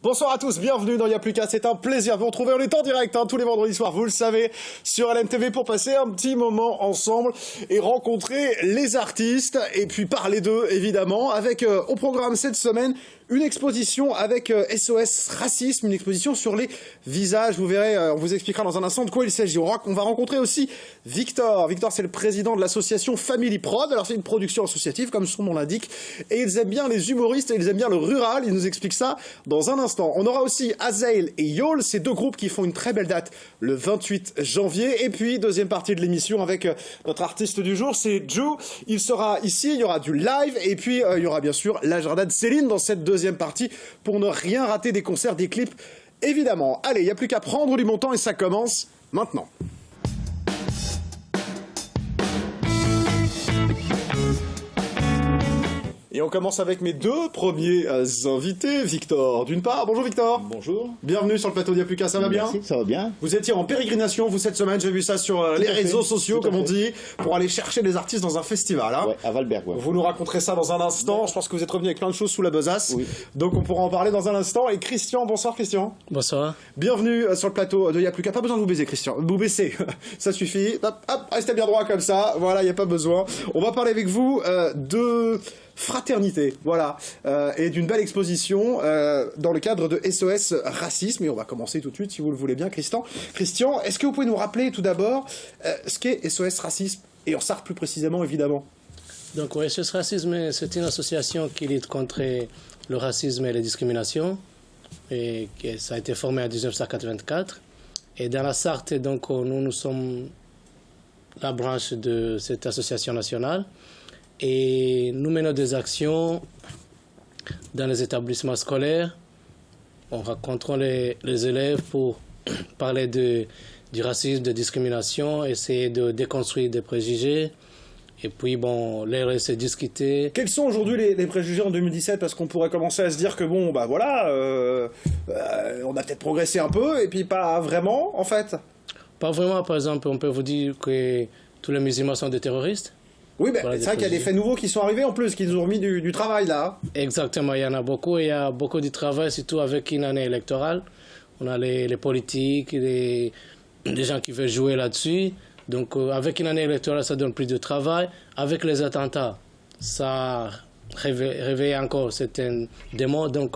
Bonsoir à tous, bienvenue dans Y'a plus qu'à, c'est un plaisir de vous retrouver. On est en direct tous les vendredis soirs, vous le savez, sur LMTV pour passer un petit moment ensemble et rencontrer les artistes et puis parler d'eux évidemment avec au programme cette semaine une exposition avec SOS Racisme, une exposition sur les visages. Vous verrez, on vous expliquera dans un instant de quoi il s'agit. On va rencontrer aussi Victor. Victor, c'est le président de l'association Family Prod. Alors, c'est une production associative, comme son nom l'indique. Et ils aiment bien les humoristes et ils aiment bien le rural. Ils nous expliquent ça dans un instant. On aura aussi Azael et Yol, ces deux groupes qui font une très belle date le 28 janvier. Et puis, deuxième partie de l'émission avec notre artiste du jour, c'est Ju. Il sera ici, il y aura du live. Et puis, il y aura bien sûr l'agenda de Céline dans cette deuxième partie pour ne rien rater des concerts, des clips, évidemment. Allez, il n'y a plus qu'à prendre du montant et ça commence maintenant. Et on commence avec mes deux premiers invités. Victor, d'une part. Bonjour Victor. Bonjour. Bienvenue sur le plateau d'Y'a plus qu'à, ça va bien? Merci, ça va bien. Vous étiez en pérégrination, vous, cette semaine, j'ai vu ça sur les réseaux sociaux, comme on dit, pour aller chercher des artistes dans un festival. Hein. Ouais, à Valberg, ouais. Vous nous raconterez ça dans un instant. Je pense que vous êtes revenu avec plein de choses sous la besace. Oui. Donc on pourra en parler dans un instant. Et Christian, bonsoir Christian. Bonsoir. Bienvenue sur le plateau de Y'a plus qu'à. Pas besoin de vous baiser Christian, vous baissez, ça suffit. Hop, hop, restez bien droit comme ça. Voilà, il n'y a pas besoin. On va parler avec vous de fraternité, voilà, et d'une belle exposition dans le cadre de SOS Racisme. Et on va commencer tout de suite, si vous le voulez bien, Christian. Christian, est-ce que vous pouvez nous rappeler tout d'abord ce qu'est SOS Racisme, et en Sarthe plus précisément, évidemment? Donc, SOS Racisme, c'est une association qui lutte contre le racisme et les discriminations, et ça a été formé en 1984. Et dans la Sarthe, donc, nous sommes la branche de cette association nationale. Et nous menons des actions dans les établissements scolaires. On rencontre les élèves pour parler du racisme, de discrimination, essayer de déconstruire des préjugés. Et puis, bon, les laisser discuter. Quels sont aujourd'hui les préjugés en 2017? Parce qu'on pourrait commencer à se dire que, bon, bah voilà, on a peut-être progressé un peu, et puis pas vraiment, en fait. Pas vraiment, par exemple, on peut vous dire que tous les musulmans sont des terroristes. Oui, ben, c'est vrai qu'il y a des faits nouveaux qui sont arrivés en plus, qui nous ont remis du travail là. Exactement, il y en a beaucoup. Il y a beaucoup de travail, surtout avec une année électorale. On a les politiques, les gens qui veulent jouer là-dessus. Donc, avec une année électorale, ça donne plus de travail. Avec les attentats, ça réveille encore certaines demandes. Donc,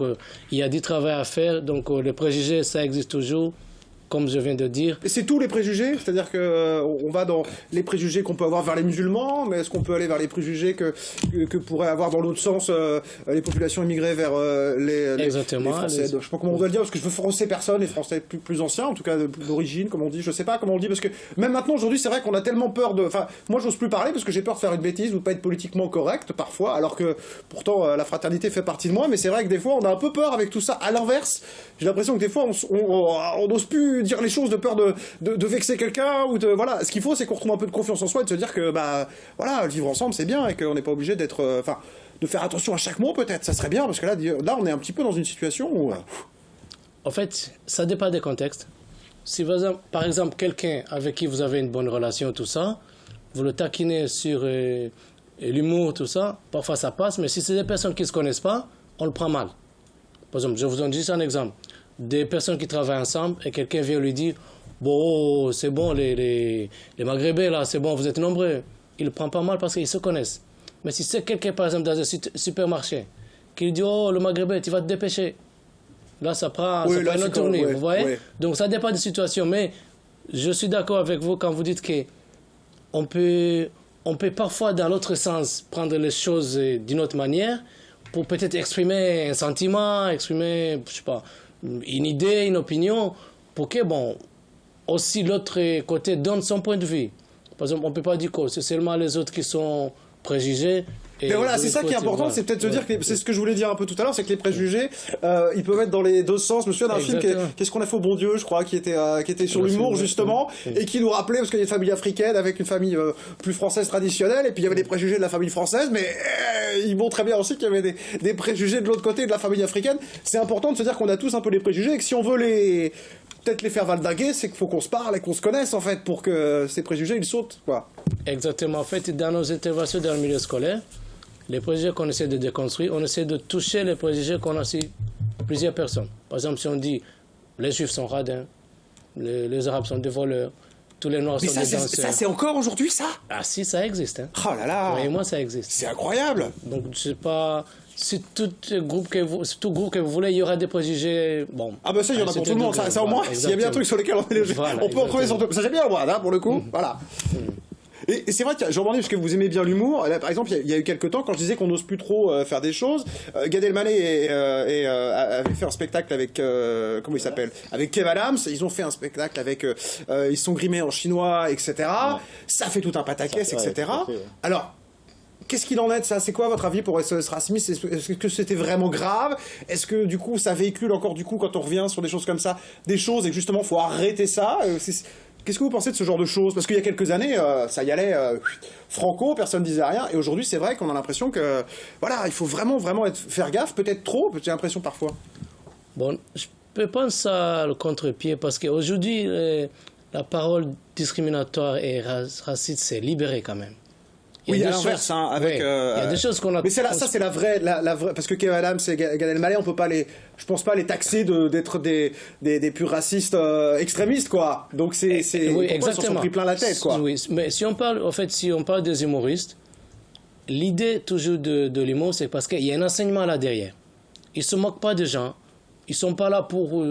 il y a du travail à faire. Donc, les préjugés, ça existe toujours. Comme je viens de dire. Et c'est tous les préjugés? C'est-à-dire qu'on va dans les préjugés qu'on peut avoir vers les musulmans, mais est-ce qu'on peut aller vers les préjugés que pourraient avoir dans l'autre sens les populations immigrées vers les Français? Je ne sais pas comment on doit le dire, parce que je veux froncer personne, les Français plus anciens, en tout cas d'origine, comme on dit. Je ne sais pas comment on le dit, parce que même maintenant, aujourd'hui, c'est vrai qu'on a tellement peur de... Enfin, moi, j'ose plus parler parce que j'ai peur de faire une bêtise ou de pas être politiquement correct, parfois, alors que pourtant, la fraternité fait partie de moi, mais c'est vrai que des fois, on a un peu peur avec tout ça. À l'inverse, j'ai l'impression que des fois, on n'ose plus dire les choses de peur de vexer quelqu'un ou de voilà. Ce qu'il faut, c'est qu'on retrouve un peu de confiance en soi et de se dire que bah voilà, vivre ensemble c'est bien et qu'on n'est pas obligé d'être de faire attention à chaque mot, peut-être ça serait bien, parce que là on est un petit peu dans une situation où en fait ça dépend des contextes. Si par exemple quelqu'un avec qui vous avez une bonne relation, tout ça, vous le taquinez sur l'humour, tout ça, parfois ça passe, mais si c'est des personnes qui ne se connaissent pas, on le prend mal. Par exemple, je vous en dis un exemple. Des personnes qui travaillent ensemble et quelqu'un vient lui dire « Bon, c'est bon, les Maghrébins, là, c'est bon, vous êtes nombreux. » Il ne prend pas mal parce qu'ils se connaissent. Mais si c'est quelqu'un, par exemple, dans un supermarché, qui lui dit « Oh, le Maghrébin, tu vas te dépêcher. » Là, ça prend une autre tournée, vous voyez? Oui. Donc, ça dépend des situations. Mais je suis d'accord avec vous quand vous dites qu'on peut parfois, dans l'autre sens, prendre les choses d'une autre manière pour peut-être exprimer un sentiment, exprimer, je sais pas, une idée, une opinion, pour que, bon, aussi l'autre côté donne son point de vue. Par exemple, on ne peut pas dire que c'est seulement les autres qui sont préjugés. Mais voilà, c'est ça qui est important, c'est peut-être se dire que c'est ce que je voulais dire un peu tout à l'heure, c'est que les préjugés, ils peuvent être dans les deux sens. Je me souviens d'un film, qu'est-ce qu'on a fait au bon Dieu, je crois, qui était sur l'humour justement, et qui nous rappelait, parce qu'il y a une famille africaine avec une famille plus française traditionnelle, et puis il y avait des préjugés de la famille française, mais il montre très bien aussi qu'il y avait des préjugés de l'autre côté de la famille africaine. C'est important de se dire qu'on a tous un peu des préjugés, et que si on veut peut-être les faire valdinguer, c'est qu'il faut qu'on se parle et qu'on se connaisse en fait, pour que ces préjugés ils sautent, quoi. Exactement. En fait, dans nos interventions dans le milieu scolaire, les préjugés qu'on essaie de déconstruire, on essaie de toucher les préjugés qu'on a aussi plusieurs personnes. Par exemple, si on dit les Juifs sont radins, les Arabes sont des voleurs, tous les Noirs Mais sont des danseurs. ça, c'est encore aujourd'hui, ça? Ah si, ça existe. Hein. Oh là là! Et moi, ça existe. C'est incroyable! Donc, je sais pas... Si tout groupe que vous voulez, il y aura des préjugés. Bon. Ah, ben ça, il y en a pour tout le monde. Ça au moins, s'il y a bien un truc sur lequel on peut retrouver sur tout. Ça, j'aime bien, moi, là, pour le coup. Voilà. Et c'est vrai que j'ai remarqué, parce que vous aimez bien l'humour. Par exemple, il y a eu quelques temps, quand je disais qu'on n'ose plus trop faire des choses, Gad Elmaleh avait fait un spectacle avec, comment il s'appelle, avec Kev Adams. Ils ont fait un spectacle avec, ils sont grimés en chinois, etc. Ouais. Ça fait tout un pataquès, etc. Alors, qu'est-ce qu'il en est de ça? C'est quoi votre avis pour SOS Racisme? Est-ce que c'était vraiment grave? Est-ce que du coup ça véhicule encore du coup quand on revient sur des choses comme ça, des choses et que justement faut arrêter ça? Qu'est-ce que vous pensez de ce genre de choses? Parce qu'il y a quelques années, ça y allait franco, personne ne disait rien, et aujourd'hui c'est vrai qu'on a l'impression que voilà, il faut vraiment faire gaffe, peut-être trop, j'ai l'impression parfois. Bon, je peux penser ça le contre-pied parce qu'aujourd'hui la parole discriminatoire et raciste s'est libérée quand même. Oui, à l'inverse, hein, avec. Il y a des choses qu'on a. Mais ça, c'est la vraie, parce que Kev Adams et Gad Elmaleh, on peut pas je pense pas les taxer d'être des purs racistes extrémistes, quoi. Donc oui, exactement. Ils s'en sont pris plein la tête, quoi. Oui, mais si on parle des humoristes, l'idée toujours de l'humour, c'est parce qu'il y a un enseignement là derrière. Ils se moquent pas des gens. Ils sont pas là pour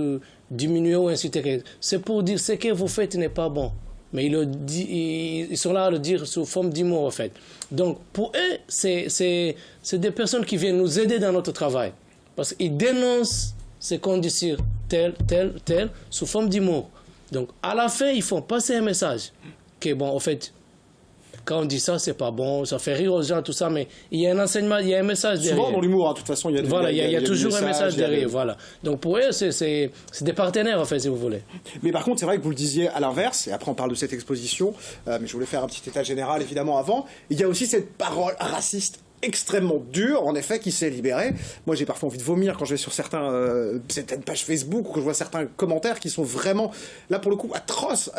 diminuer ou inciter. C'est pour dire ce que vous faites n'est pas bon. Mais ils sont là à le dire sous forme d'humour, en fait. Donc, pour eux, c'est des personnes qui viennent nous aider dans notre travail. Parce qu'ils dénoncent ces conditions telles, sous forme d'humour. Donc, à la fin, ils font passer un message. Que, bon, en fait, quand on dit ça, c'est pas bon, ça fait rire aux gens, tout ça, mais il y a un enseignement, il y a un message derrière. Souvent dans l'humour, de toute façon, il y a toujours un message derrière, voilà. Donc pour eux, c'est des partenaires, en fait, si vous voulez. Mais par contre, c'est vrai que vous le disiez à l'inverse, et après on parle de cette exposition, mais je voulais faire un petit état général, évidemment, avant. Il y a aussi cette parole raciste extrêmement dur, en effet, qui s'est libéré. Moi, j'ai parfois envie de vomir quand je vais sur certaines pages Facebook ou quand je vois certains commentaires qui sont vraiment, là, pour le coup, atroces.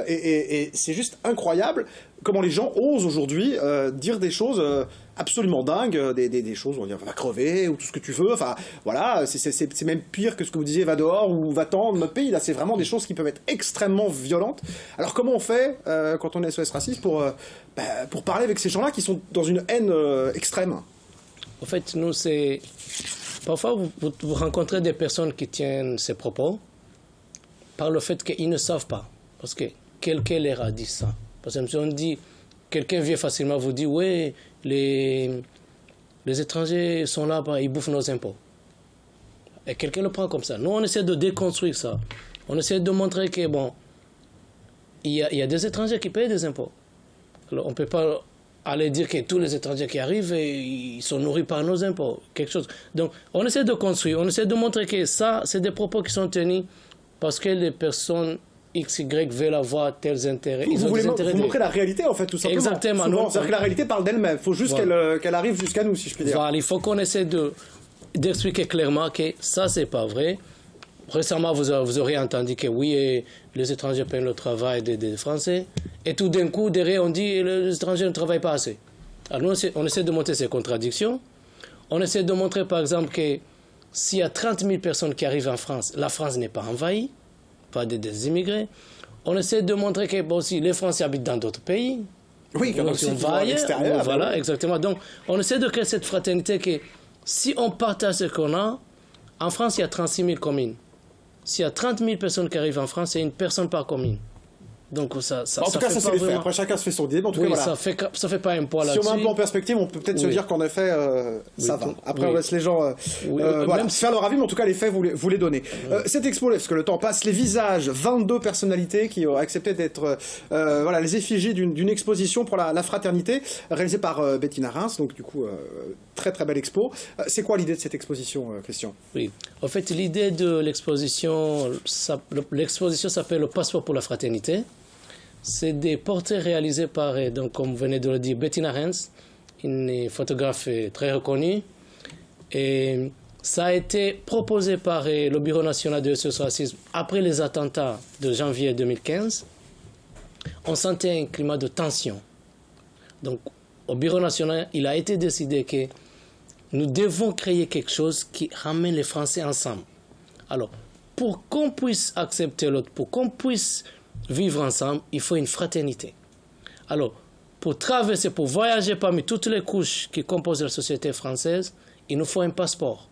Et c'est juste incroyable comment les gens osent aujourd'hui dire des choses absolument dingues, des choses, on va dire, va crever, ou tout ce que tu veux. Enfin, voilà, c'est même pire que ce que vous disiez, va dehors ou va-t'en de notre pays. Là, c'est vraiment des choses qui peuvent être extrêmement violentes. Alors, comment on fait, quand on est SOS Racisme, pour parler avec ces gens-là qui sont dans une haine extrême? En fait, nous, c'est... Parfois, vous rencontrez des personnes qui tiennent ces propos par le fait qu'ils ne savent pas. Parce que quelqu'un leur a dit ça. Par exemple, si on dit... Quelqu'un vient facilement vous dire, oui, les étrangers sont là, ils bouffent nos impôts. Et quelqu'un le prend comme ça. Nous, on essaie de déconstruire ça. On essaie de montrer que, bon, il y a des étrangers qui payent des impôts. Alors, on ne peut pas aller dire que tous les étrangers qui arrivent, ils sont nourris par nos impôts, quelque chose. Donc, on essaie de construire, on essaie de montrer que ça, c'est des propos qui sont tenus parce que les personnes X, Y veulent avoir tels intérêts. Vous montrez la réalité, en fait, tout simplement. Exactement. C'est-à-dire que la réalité parle d'elle-même. Il faut juste qu'elle arrive jusqu'à nous, si je puis dire. Voilà, il faut qu'on essaie d'expliquer clairement que ça, c'est pas vrai. Récemment, vous aurez entendu que oui, les étrangers payent le travail des Français. Et tout d'un coup, derrière, on dit que les étrangers ne travaillent pas assez. Alors nous, on essaie de montrer ces contradictions. On essaie de montrer, par exemple, que s'il y a 30 000 personnes qui arrivent en France, la France n'est pas envahie, pas des immigrés. On essaie de montrer que, bon, si les Français habitent dans d'autres pays, oui, comme si on va ailleurs, voilà, exactement. Donc, on essaie de créer cette fraternité que si on partage ce qu'on a, en France, il y a 36 000 communes. S'il y a 30 000 personnes qui arrivent en France, c'est une personne par commune. Donc ça, en tout cas, ça c'est les faits. Après, chacun se fait son idée. En tout cas, voilà. ça fait pas un poids là-dessus. Si on met un peu en perspective, on peut peut-être se dire qu'en effet, ça va. Après, on laisse les gens voilà, faire leur avis, mais en tout cas, les faits, vous les donnez. Cette expo, parce que le temps passe, les visages, 22 personnalités qui ont accepté d'être voilà, les effigies d'une exposition pour la fraternité, réalisée par Bettina Reims. Donc, du coup, très très belle expo. C'est quoi l'idée de cette exposition, Christian? Oui, en fait, l'idée de l'exposition s'appelle le Passeport pour la fraternité. C'est des portraits réalisés par, donc, comme vous venez de le dire, Bettina Reims, une photographe très reconnue. Et ça a été proposé par le Bureau national de SOS Racisme après les attentats de janvier 2015. On sentait un climat de tension. Donc, au Bureau national, il a été décidé que Nous devons créer quelque chose qui ramène les Français ensemble. Alors, pour qu'on puisse accepter l'autre, pour qu'on puisse vivre ensemble, il faut une fraternité. Alors, pour traverser, pour voyager parmi toutes les couches qui composent la société française, il nous faut un passeport.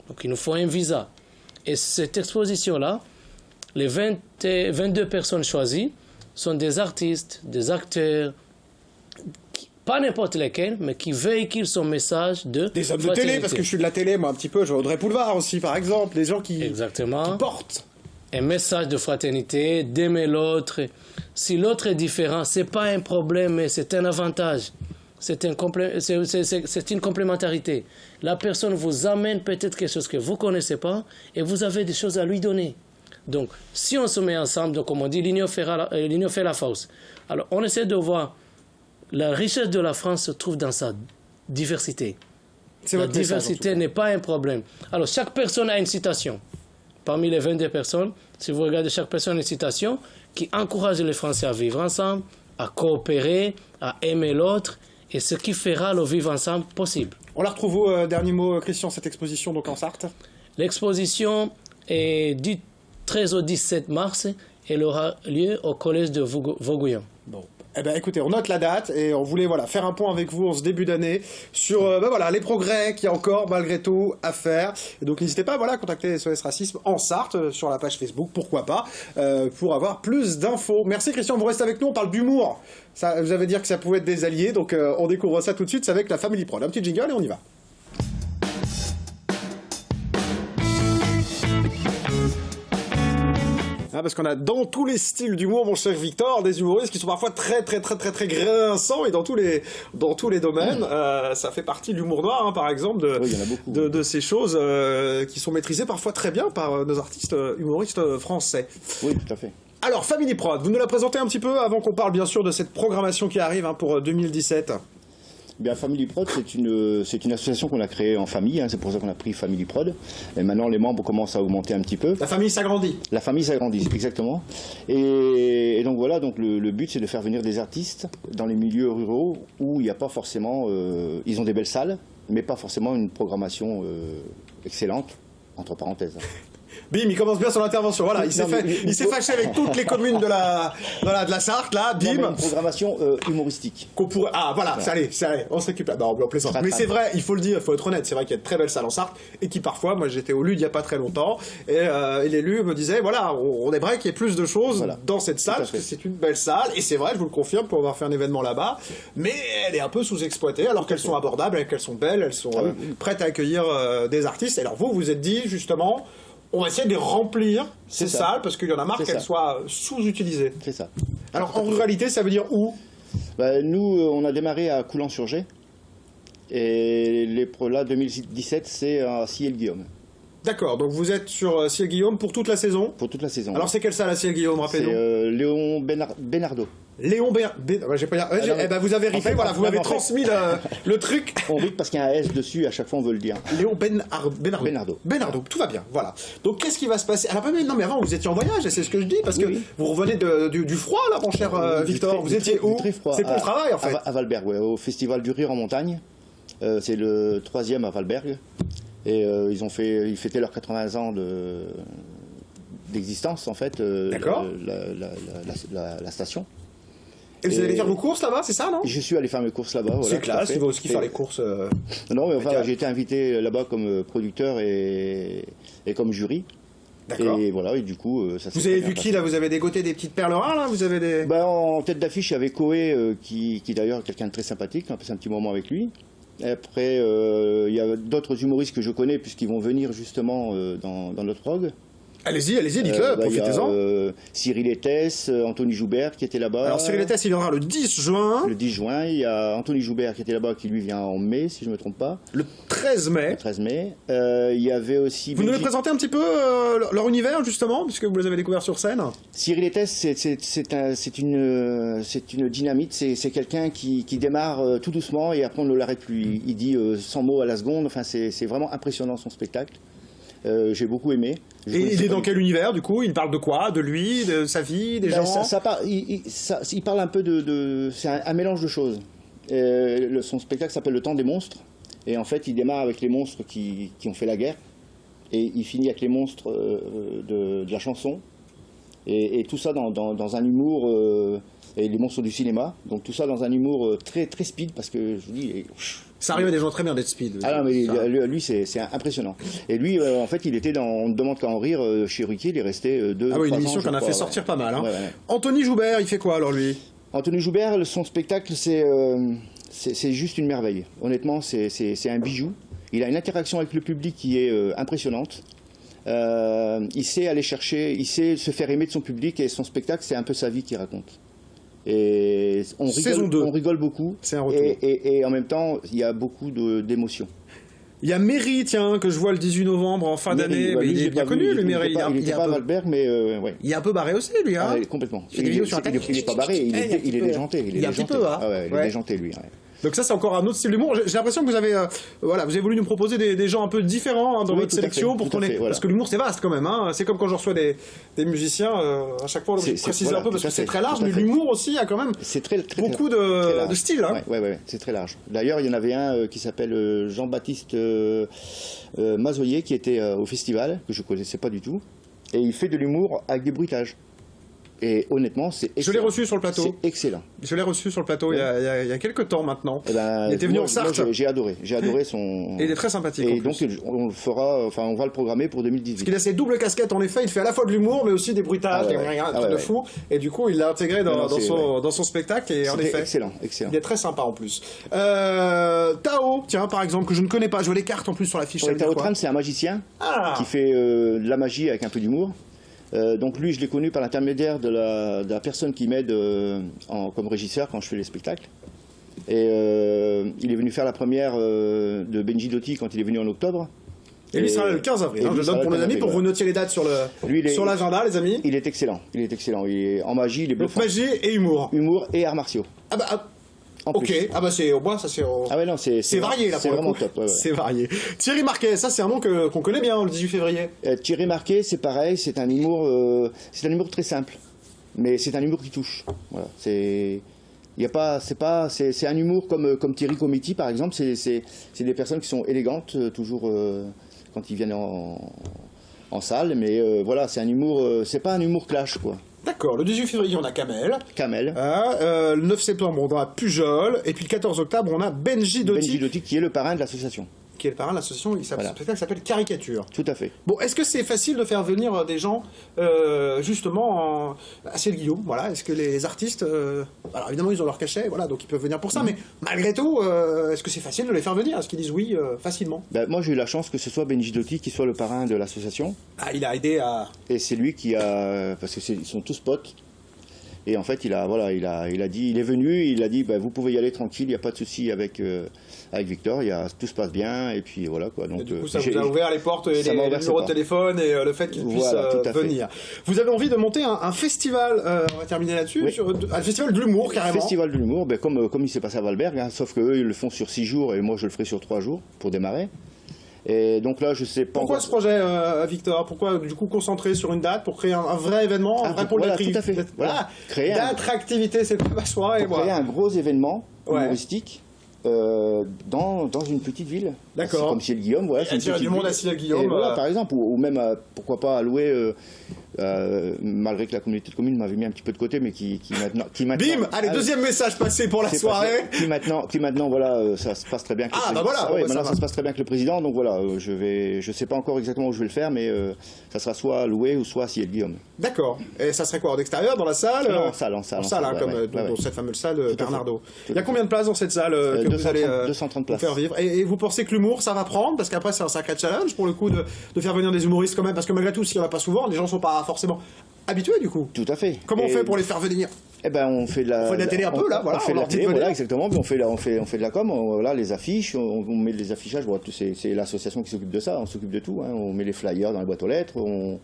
Donc, il nous faut un visa. Et cette exposition-là, les 22 personnes choisies sont des artistes, des acteurs, pas n'importe lesquels, mais qui véhiculent son message de Des hommes de télé, parce que je suis de la télé, moi, un petit peu. Je vois Audrey Pulvar aussi, par exemple. Des gens qui portent un message de fraternité, d'aimer l'autre. Si l'autre est différent, ce n'est pas un problème, mais c'est un avantage. C'est une complémentarité. La personne vous amène peut-être quelque chose que vous ne connaissez pas et vous avez des choses à lui donner. Donc, si on se met ensemble, donc, comme on dit, l'union fait la force. Alors, on essaie de voir la richesse de la France se trouve dans sa diversité. La diversité n'est pas un problème. Alors, chaque personne a une citation. Parmi les 22 personnes, si vous regardez, chaque personne a une citation qui encourage les Français à vivre ensemble, à coopérer, à aimer l'autre, et ce qui fera le vivre ensemble possible. On la retrouve où, dernier mot, Christian, cette exposition donc en Sarthe? L'exposition est du 13 au 17 mars et elle aura lieu au collège de Vauguyon. Bon. Eh ben, écoutez, on note la date et on voulait faire un point avec vous en ce début d'année sur les progrès qu'il y a encore malgré tout à faire. Et donc n'hésitez pas à contacter SOS Racisme en Sarthe sur la page Facebook, pourquoi pas, pour avoir plus d'infos. Merci Christian, vous restez avec nous, on parle d'humour. Ça, vous avez dit que ça pouvait être des alliés, donc on découvre ça tout de suite, c'est avec la Family Prod. Un petit jingle et on y va. Parce qu'on a dans tous les styles d'humour, mon cher Victor, des humoristes qui sont parfois très grinçants et dans tous les domaines. Ça fait partie de l'humour noir, par exemple, de ces choses qui sont maîtrisées parfois très bien par nos artistes humoristes français. Oui, tout à fait. Alors, Family Prod, vous nous la présentez un petit peu avant qu'on parle bien sûr de cette programmation qui arrive pour 2017. Bien, Family Prod, c'est une association qu'on a créée en famille, c'est pour ça qu'on a pris Family Prod. Et maintenant, les membres commencent à augmenter un petit peu. La famille s'agrandit. La famille s'agrandit, exactement. Et donc voilà, donc le but, c'est de faire venir des artistes dans les milieux ruraux où il n'y a pas forcément... ils ont des belles salles, mais pas forcément une programmation excellente, entre parenthèses. Bim, il commence bien son intervention. Voilà, il s'est fâché avec toutes les communes de la Sarthe, là, bim. Non, une programmation humoristique. Qu'on pourrait... Ah, voilà, ça allait, on se récupère. Non, on plaisante. Mais c'est vrai, il faut le dire, il faut être honnête, c'est vrai qu'il y a de très belles salles en Sarthe et qui parfois, moi j'étais au LUD il n'y a pas très longtemps, et l'élu me disait, voilà, on aimerait qu'il y ait plus de choses dans cette salle, parce que c'est une belle salle, et c'est vrai, je vous le confirme, pour avoir fait un événement là-bas, mais elle est un peu sous-exploitée, alors qu'elles sont abordables, qu'elles sont belles, elles sont prêtes à accueillir des artistes. Et alors vous êtes dit, justement... On va essayer de remplir ces salles parce qu'il y en a marre qu'elles soient sous-utilisées. C'est ça. Alors en ruralité, ça veut dire où? Nous, on a démarré à Coulan-sur-Gers. Et là, 2017, c'est à Ciel-Guillaume. D'accord, donc vous êtes sur Ciel-Guillaume pour toute la saison? Pour toute la saison. Alors c'est quelle salle à Ciel-Guillaume, rappelez-nous? C'est Léon Benardo. Léon Bernardo. Vous avez vérifié, voilà, vous m'avez transmis le truc. On dit parce qu'il y a un S dessus, à chaque fois on veut le dire. Léon Bernardo. Bernardo, tout va bien, voilà. Donc qu'est-ce qui va se passer? Alors, non, mais avant vous étiez en voyage, et c'est ce que je dis, parce que vous revenez du froid, là, mon cher Victor. Vous étiez où? Très froid. C'est pour le travail, en fait. À Valberg, au Festival du Rire en montagne. C'est le 3e à Valberg. Et ils fêtaient leurs 80 ans d'existence, en fait, D'accord. la station. Et vous allez faire vos courses là-bas, c'est ça, non? Je suis allé faire mes courses là-bas. Voilà, c'est classe, il va aussi faire les courses. Non, mais enfin, j'ai été invité là-bas comme producteur et comme jury. D'accord. Et voilà, et du coup, ça s'est Vous avez vu qui là? Vous avez dégoté des petites perles rares là? Vous avez des... En tête d'affiche, il y avait Koé, qui d'ailleurs est quelqu'un de très sympathique. On a passé un petit moment avec lui. Et après, il y a d'autres humoristes que je connais puisqu'ils vont venir justement dans notre prog. Allez-y, dites-le, profitez-en. Cyril Etès, Anthony Joubert qui était là-bas. Alors Cyril Etès, il viendra le 10 juin. Le 10 juin, il y a Anthony Joubert qui était là-bas, qui lui vient en mai, si je ne me trompe pas. Le 13 mai. Le 13 mai. Il y avait aussi... Vous nous les présentez un petit peu leur univers, justement, puisque vous les avez découverts sur scène? Cyril Etès, c'est une dynamite, c'est quelqu'un qui démarre tout doucement et après on ne l'arrête plus. Il dit 100 mots à la seconde, enfin c'est vraiment impressionnant son spectacle. J'ai beaucoup aimé. Et il est dans quel univers, du coup? Il parle de quoi? De lui, de sa vie, des gens? Il parle un peu c'est un mélange de choses. Son spectacle s'appelle Le Temps des monstres. Et en fait, il démarre avec les monstres qui ont fait la guerre. Et il finit avec les monstres de la chanson. Et tout ça dans un humour, et les monstres du cinéma. Donc tout ça dans un humour très, très speed, parce que je vous dis... Ça arrive à des gens très bien d'être speed. Ah non, mais lui, c'est impressionnant. Et lui, en fait, il était dans On ne demande qu'à en rire chez Ruquier, il est resté 2 Ah oui, une ans, émission je qu'on a crois, fait sortir pas mal. Hein. Ouais. Anthony Joubert, il fait quoi alors lui? Anthony Joubert, son spectacle, c'est juste une merveille. Honnêtement, c'est un bijou. Il a une interaction avec le public qui est impressionnante. Il sait aller chercher, il sait se faire aimer de son public, et son spectacle, c'est un peu sa vie qu'il raconte. Et on rigole beaucoup. C'est un retour. Et en même temps, il y a beaucoup d'émotions. Il y a Méry, tiens, que je vois le 18 novembre en fin d'année. Bah, il est bien connu, le Méry. Il n'était pas à Valberg, mais ouais. Il est un peu barré aussi, lui. Hein. Complètement. Il n'est pas barré, il est déjanté. Il est un petit peu, hein. Il est déjanté, lui. Ouais. Donc ça, c'est encore un autre style d'humour. J'ai l'impression que vous avez, vous avez voulu nous proposer des gens un peu différents dans votre sélection pour qu'on ait... Parce que l'humour, c'est vaste quand même. Hein. C'est comme quand je reçois des musiciens. À chaque fois, je précise un peu parce que c'est très large, mais l'humour aussi a quand même beaucoup de styles. Hein. Ouais, c'est très large. D'ailleurs, il y en avait un qui s'appelle Jean-Baptiste Mazoyer, qui était au festival, que je ne connaissais pas du tout. Et il fait de l'humour avec des bruitages. Et honnêtement, c'est excellent. Je l'ai reçu sur le plateau. C'est excellent. Je l'ai reçu sur le plateau il y a quelques temps maintenant. Il était venu en Sarthe. J'ai adoré son... Et il est très sympathique. Et donc, on va le programmer pour 2018. Parce qu'il a ses doubles casquettes, en effet. Il fait à la fois de l'humour, mais aussi des bruitages, un truc de fou. Et du coup, il l'a intégré dans son spectacle. Et en effet, excellent. Il est très sympa en plus. Tao, tiens, par exemple, que je ne connais pas. Je vois les cartes en plus sur la fiche. Tao Tran, c'est un magicien qui fait de la magie avec un peu d'humour. Donc lui, je l'ai connu par l'intermédiaire de la personne qui m'aide comme régisseur quand je fais les spectacles. Et il est venu faire la première de Benji Dotti quand il est venu en octobre. Et lui sera le 15 avril. Je donne pour nos amis, pour vous noter les dates sur l'agenda, les amis. Il est excellent. Il est en magie, il est bluffant. Donc magie et humour. Humour et arts martiaux. Ok, c'est au moins, ça c'est c'est varié là pour c'est vraiment le coup. top. Ouais. C'est varié. Thierry Marquet, ça c'est un nom qu'on connaît bien le 18 février. Thierry Marquet, c'est pareil, c'est un humour très simple, mais c'est un humour qui touche. Voilà, c'est un humour comme Thierry Comiti par exemple, c'est des personnes qui sont élégantes toujours quand ils viennent en salle, mais voilà, c'est un humour, c'est pas un humour clash quoi. D'accord, le 18 février, on a Kamel. Le 9 septembre, on a Pujol. Et puis le 14 octobre, on a Benji Dotti. Benji Dotti, qui est le parrain de l'association. Qui est le parrain de l'association, il s'appelle Caricature. Tout à fait. Bon, est-ce que c'est facile de faire venir des gens, justement, à Ciel-Guillaume, voilà. Est-ce que les artistes, alors évidemment, ils ont leur cachet, voilà, donc ils peuvent venir pour ça, mais malgré tout, est-ce que c'est facile de les faire venir? Est-ce qu'ils disent oui facilement? Moi, j'ai eu la chance que ce soit Benji Dotti qui soit le parrain de l'association. Ah, il a aidé à... Et c'est lui qui a... Parce qu'ils sont tous potes. Et en fait, il dit, il est venu, il a dit, vous pouvez y aller tranquille, il n'y a pas de souci avec Victor, tout se passe bien, et puis voilà quoi. Donc, et du coup, ça vous a ouvert les portes, et les numéros de téléphone, et le fait qu'il puisse venir. Vous avez envie de monter un festival, on va terminer là-dessus, un festival de l'humour carrément. Festival de l'humour, comme il s'est passé à Valberg, sauf qu'eux, ils le font sur 6 jours, et moi, je le ferai sur 3 jours, pour démarrer. Et donc là, je sais pas. Pourquoi ce projet, Victor? Pourquoi du coup concentrer sur une date pour créer un vrai événement, un vrai pôle d'attractivité? Tout à fait. Voilà. D'attractivité, c'est pas ma soirée. Créer un gros événement humoristique dans une petite ville. D'accord. Comme Ciel-Guillaume, voilà. Il y a du monde à Ciel-Guillaume. Voilà, par exemple, ou même pourquoi pas allouer. Malgré que la communauté de communes m'avait mis un petit peu de côté, mais qui maintenant... Bim! Allez, deuxième message passé pour la soirée. Qui maintenant, voilà, ça se passe très bien avec le président. Voilà. Maintenant, ça se passe très bien avec le président, donc voilà, je sais pas encore exactement où je vais le faire, mais ça sera soit loué ou soit Ciel-Guillaume. D'accord. Et ça serait quoi, en extérieur, dans la salle? Non, en salle, comme dans cette fameuse salle Bernardo. Il y a combien de places dans cette salle que vous allez 230 places. Faire vivre? Et vous pensez que l'humour, ça va prendre? Parce qu'après, c'est un sacré challenge, pour le coup, de faire venir des humoristes quand même, parce que malgré tout, s'il n'y en a pas souvent, les gens sont pas forcément habitués du coup. Tout à fait. Comment on fait pour les faire venir? On fait de la télé un peu là, voilà. On fait de la télé, voilà, exactement. Puis on fait de la com, voilà, les affiches, on met les affichages. Voilà, c'est l'association qui s'occupe de ça, on s'occupe de tout. Hein. On met les flyers dans les boîtes aux lettres, on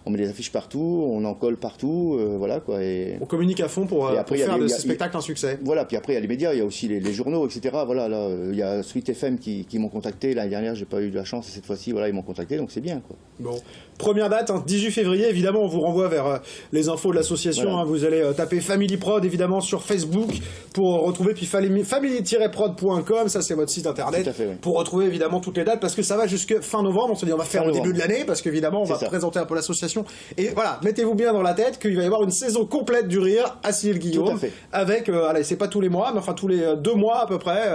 met les affiches partout, on en colle partout, voilà quoi. Et on communique à fond pour faire de ce spectacle un succès. Voilà, puis après il y a les médias, il y a aussi les journaux, etc. Voilà, là, il y a Sweet FM qui m'ont contacté l'année dernière, j'ai pas eu de la chance, et cette fois-ci, voilà, ils m'ont contacté, donc c'est bien quoi. Bon, première date, 18 février, évidemment, on vous renvoie vers les infos de l'association. Voilà. Hein, vous allez taper Family Family Prod évidemment sur Facebook pour retrouver, puis family-prod.com, ça c'est votre site internet, Tout à fait, oui. pour retrouver évidemment toutes les dates, parce que ça va jusque fin novembre. On se dit on va faire Fin au début novembre. de l'année, parce qu'évidemment on va C'est ça. présenter un peu l'association. Et voilà, mettez-vous bien dans la tête qu'il va y avoir une saison complète du rire à Cyril-Guillaume. Tout à fait. Avec, allez, c'est pas tous les mois, mais enfin tous les 2 mois à peu près. Si,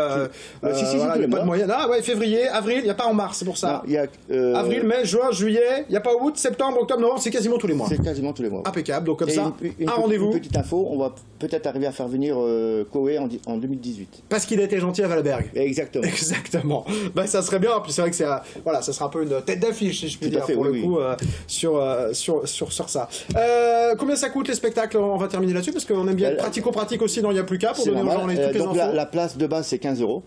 voilà, tous il y les a pas de mois. moyenne. Ah ouais, février, avril, il n'y a pas en mars, c'est pour ça. Non, il y a, Avril, mai, juin, juillet, il n'y a pas août, septembre, octobre, novembre, c'est quasiment tous les mois. C'est quasiment tous les mois. Impeccable, donc comme Et ça, une un rendez-vous. Une petite info, on va peut-être arriver à faire venir Koé en 2018. Parce qu'il a été gentil à Valberg. Exactement. Exactement. Bah, ça serait bien. Puis c'est vrai que c'est voilà, ça sera un peu une tête d'affiche, si je puis Tout à dire, fait, pour oui, le coup, sur ça. Combien ça coûte les spectacles? On va terminer là-dessus parce qu'on aime bien être pratico-pratique aussi dans Y'a plus qu'à pour C'est donner aux gens normal. toutes les Donc infos. la place de base c'est 15 €.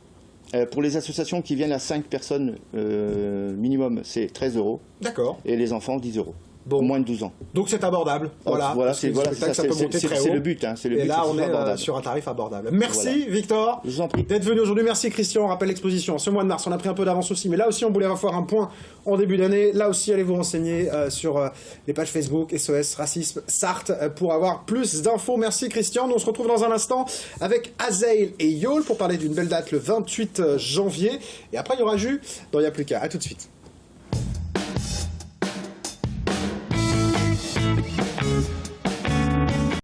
Pour les associations qui viennent à 5 personnes minimum, c'est 13 €. D'accord. Et les enfants, 10 €. Bon. Au moins de 12 ans. Donc c'est abordable. Voilà. Voilà, Parce que c'est le spectacle, ça peut monter très haut. le but. Hein, c'est le Et but, là, c'est on que ce soit est abordable. sur un tarif abordable. Merci, Voilà. Victor, Je vous en prie. d'être venu aujourd'hui. Merci, Christian. On rappelle l'exposition ce mois de mars. On a pris un peu d'avance aussi, mais là aussi, on voulait refaire un point en début d'année. Là aussi, allez vous renseigner sur les pages Facebook, SOS Racisme Sarthe, pour avoir plus d'infos. Merci, Christian. Nous, on se retrouve dans un instant avec Azeil et Yol pour parler d'une belle date le 28 janvier. Et après, il y aura Jus dans Y'a plus qu'à. À tout de suite.